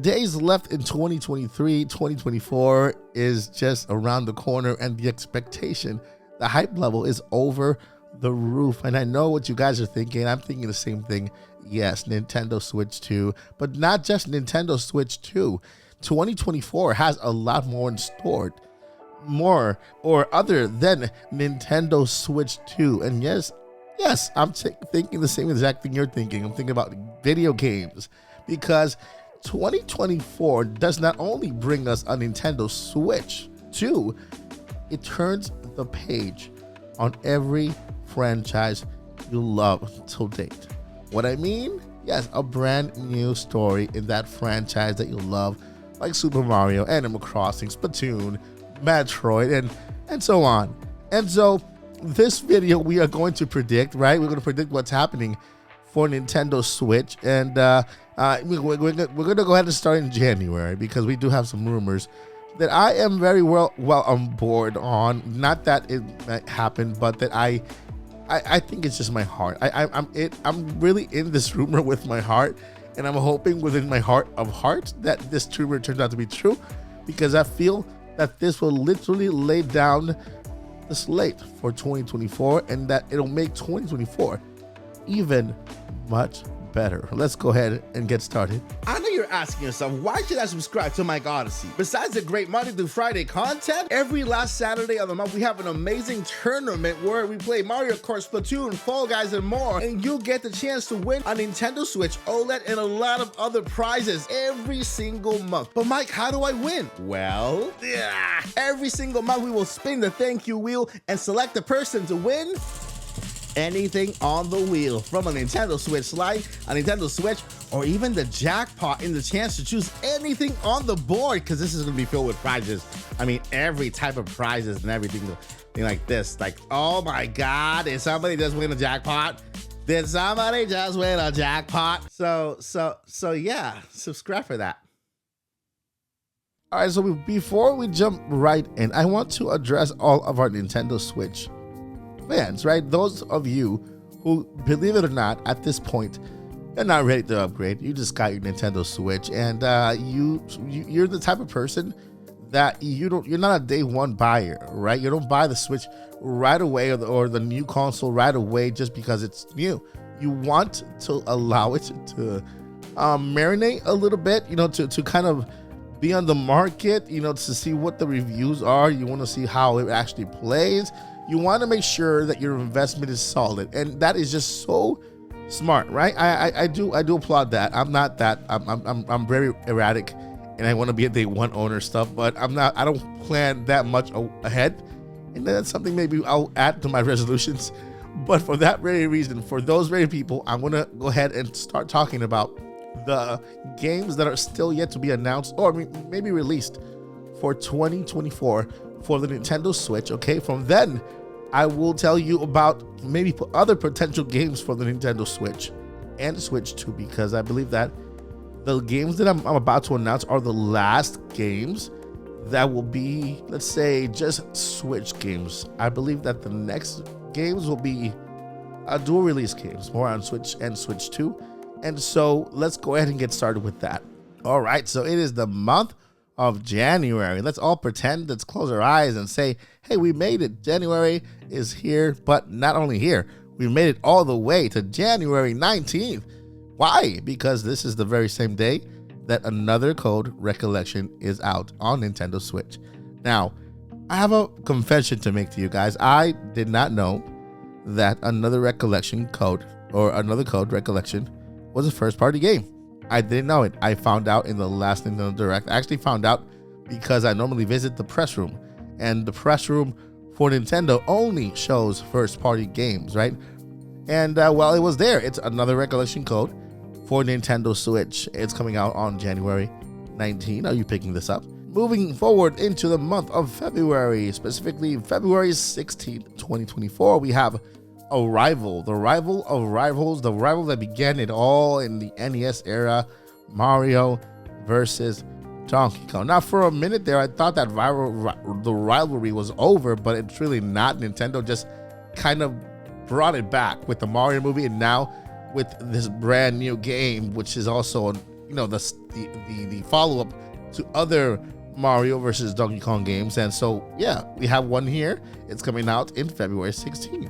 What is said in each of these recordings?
days left in 2023, 2024 is just around the corner, and the expectation, the hype level is over the roof. And I know what you guys are thinking. I'm thinking the same thing. Yes, Nintendo Switch 2, but not just Nintendo Switch 2. 2024 has a lot more in store, more or other than Nintendo Switch 2. And yes, I'm thinking the same exact thing you're thinking. I'm thinking about video games, because 2024 does not only bring us a Nintendo Switch 2, it turns the page on every franchise you love to date. What I mean? Yes, a brand new story in that franchise that you love, like Super Mario, Animal Crossing, Splatoon, Metroid, and so on. And so this video we are going to predict, right? We're going to predict what's happening for Nintendo Switch, and we're going to go ahead and start in January, because we do have some rumors that I am very well on board on. Not that it might happen, but that I think it's just my heart. I'm really in this rumor with my heart, and I'm hoping within my heart of hearts that this rumor turns out to be true, because I feel that this will literally lay down the slate for 2024, and that it'll make 2024 even much better. Let's go ahead and get started. I know you're asking yourself, why should I subscribe to Mike Odyssey? Besides the great Monday through Friday content, every last Saturday of the month we have an amazing tournament where we play Mario Kart, Splatoon, Fall Guys, and more, and you'll get the chance to win a Nintendo Switch OLED and a lot of other prizes every single month. But Mike, how do I win? Well, every single month we will spin the thank you wheel and select the person to win anything on the wheel, from a Nintendo Switch Lite, a Nintendo Switch, or even the jackpot, in the chance to choose anything on the board, because this is going to be filled with prizes. I mean, every type of prizes and everything like this. Like, oh my God, did somebody just win a jackpot? Did somebody just win a jackpot? So yeah, subscribe for that. All right, so before we jump right in, I want to address all of our Nintendo Switch fans, right? Those of you who, believe it or not, at this point, you're not ready to upgrade. You just got your Nintendo Switch, and you're the type of person that you're not a day one buyer, right? You don't buy the Switch right away, or the new console right away just because it's new. You want to allow it to marinate a little bit, to kind of be on the market, to see what the reviews are. You want to see how it actually plays. You want to make sure that your investment is solid, and that is just so smart, right? I do applaud that. I'm not that. I'm very erratic, and I want to be a day one owner stuff, but I don't plan that much ahead, and that's something maybe I'll add to my resolutions. But for that very reason, for those very people, I'm gonna go ahead and start talking about the games that are still yet to be announced, or maybe released for 2024 for the Nintendo Switch. Okay, from then I will tell you about maybe other potential games for the Nintendo Switch and Switch 2, because I believe that the games that I'm about to announce are the last games that will be, let's say, just Switch games. I believe that the next games will be dual release games, more on Switch and Switch 2. And so let's go ahead and get started with that. All right, so it is the month of January. Let's all pretend, let's close our eyes and say, hey, we made it. January is here, but not only here, we made it all the way to January 19th. Why? Because this is the very same day that Another Code Recollection is out on Nintendo Switch. Now, I have a confession to make to you guys. I did not know that Another Code Recollection was a first-party game. I didn't know it. I found out in the last Nintendo Direct. I actually found out because I normally visit the press room, and the press room for Nintendo only shows first-party games, right? And while it was there, it's Another Recollection Code for Nintendo Switch. It's coming out on January 19. Are you picking this up? Moving forward into the month of February, specifically February 16th, 2024, we have Arrival, the rival of rivals, the rival that began it all in the NES era, Mario versus Donkey Kong. Now, for a minute there, I thought that the rivalry was over, but it's really not. Nintendo just kind of brought it back with the Mario movie, and now with this brand new game, which is also the follow-up to other Mario versus Donkey Kong games. And so, yeah, we have one here. It's coming out in February 16th.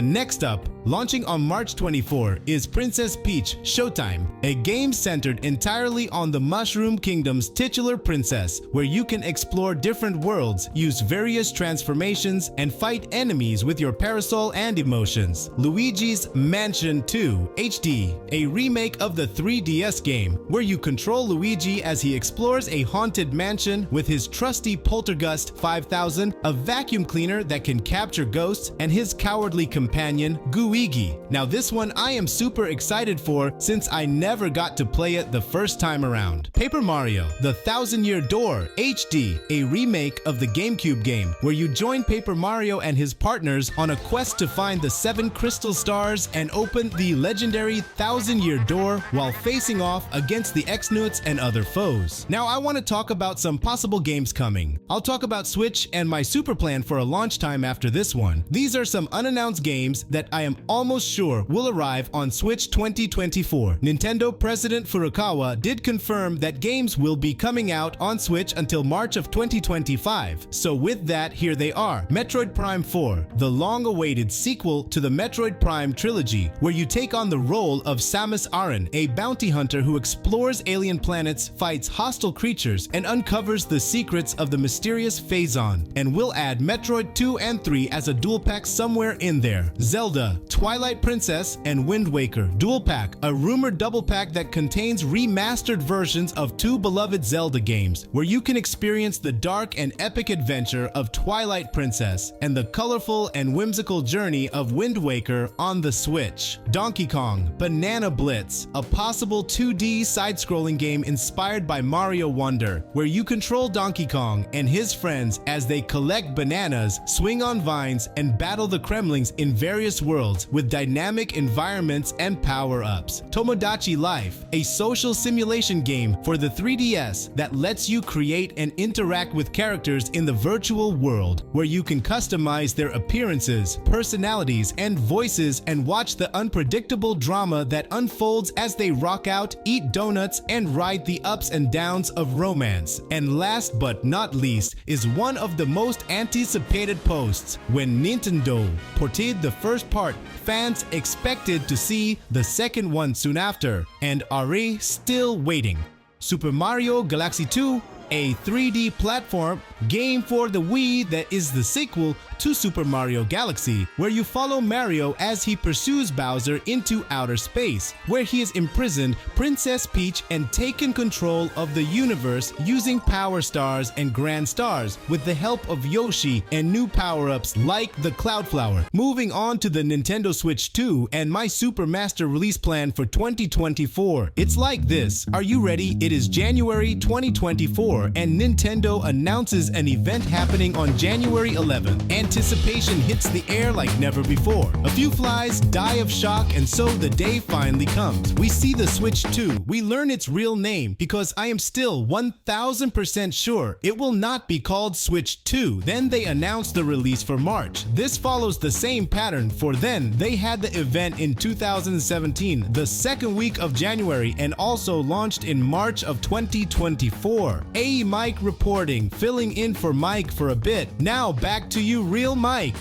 Next up, launching on March 24, is Princess Peach Showtime, a game centered entirely on the Mushroom Kingdom's titular princess, where you can explore different worlds, use various transformations, and fight enemies with your parasol and emotions. Luigi's Mansion 2 HD, a remake of the 3DS game, where you control Luigi as he explores a haunted mansion with his trusty Poltergust 5000, a vacuum cleaner that can capture ghosts, and his cowardly companion, Gooigi. Now this one I am super excited for since I never got to play it the first time around. Paper Mario, The Thousand-Year Door HD, a remake of the GameCube game, where you join Paper Mario and his partners on a quest to find the 7 crystal stars and open the legendary Thousand-Year Door while facing off against the X-Nuts and other foes. Now I want to talk about some possible games coming. I'll talk about Switch and my super plan for a launch time after this one. These are some unannounced games that I am almost sure will arrive on Switch 2024. Nintendo President Furukawa did confirm that games will be coming out on Switch until March of 2025. So with that, here they are. Metroid Prime 4, the long-awaited sequel to the Metroid Prime trilogy, where you take on the role of Samus Aran, a bounty hunter who explores alien planets, fights hostile creatures, and uncovers the secrets of the mysterious Phazon. And we'll add Metroid 2 and 3 as a dual pack somewhere in there. Zelda, Twilight Princess, and Wind Waker Dual Pack, a rumored double pack that contains remastered versions of 2 beloved Zelda games, where you can experience the dark and epic adventure of Twilight Princess and the colorful and whimsical journey of Wind Waker on the Switch. Donkey Kong, Banana Blitz, a possible 2D side-scrolling game inspired by Mario Wonder, where you control Donkey Kong and his friends as they collect bananas, swing on vines, and battle the Kremlings in various worlds with dynamic environments and power-ups. Tomodachi Life, a social simulation game for the 3DS that lets you create and interact with characters in the virtual world, where you can customize their appearances, personalities, and voices and watch the unpredictable drama that unfolds as they rock out, eat donuts, and ride the ups and downs of romance. And last but not least is one of the most anticipated posts, when Nintendo ported the first part. Fans expected to see the second one soon after, and are still waiting. Super Mario Galaxy 2, a 3D platform game for the Wii that is the sequel to Super Mario Galaxy, where you follow Mario as he pursues Bowser into outer space, where he has imprisoned Princess Peach and taken control of the universe using Power Stars and Grand Stars with the help of Yoshi and new power-ups like the Cloud Flower. Moving on to the Nintendo Switch 2 and my Super Master release plan for 2024. It's like this. Are you ready? It is January 2024 and Nintendo announces an event happening on January 11th. Anticipation hits the air like never before. A few flies die of shock, and so the day finally comes. We see the Switch 2. We learn its real name, because I am still 1000% sure it will not be called Switch 2. Then they announced the release for March. This follows the same pattern, for then they had the event in 2017, the second week of January, and also launched in March of 2024. Mike reporting, filling in for Mike for a bit. Now back to you, Real Mike.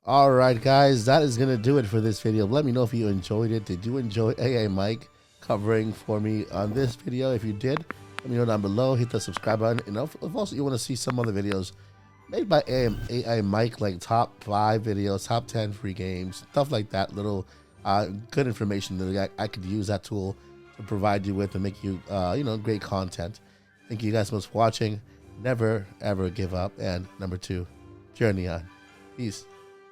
All right, guys, that is going to do it for this video. Let me know if you enjoyed it. Did you enjoy AA Mike covering for me on this video? If you did, let me know down below. Hit the subscribe button. And if also you want to see some other videos made by AA Mike, like top 5 videos, top 10 free games, stuff like that, little good information that I could use that tool to provide you with and make you, great content. Thank you guys so much for watching. Never, ever give up. And number 2, journey on. Peace.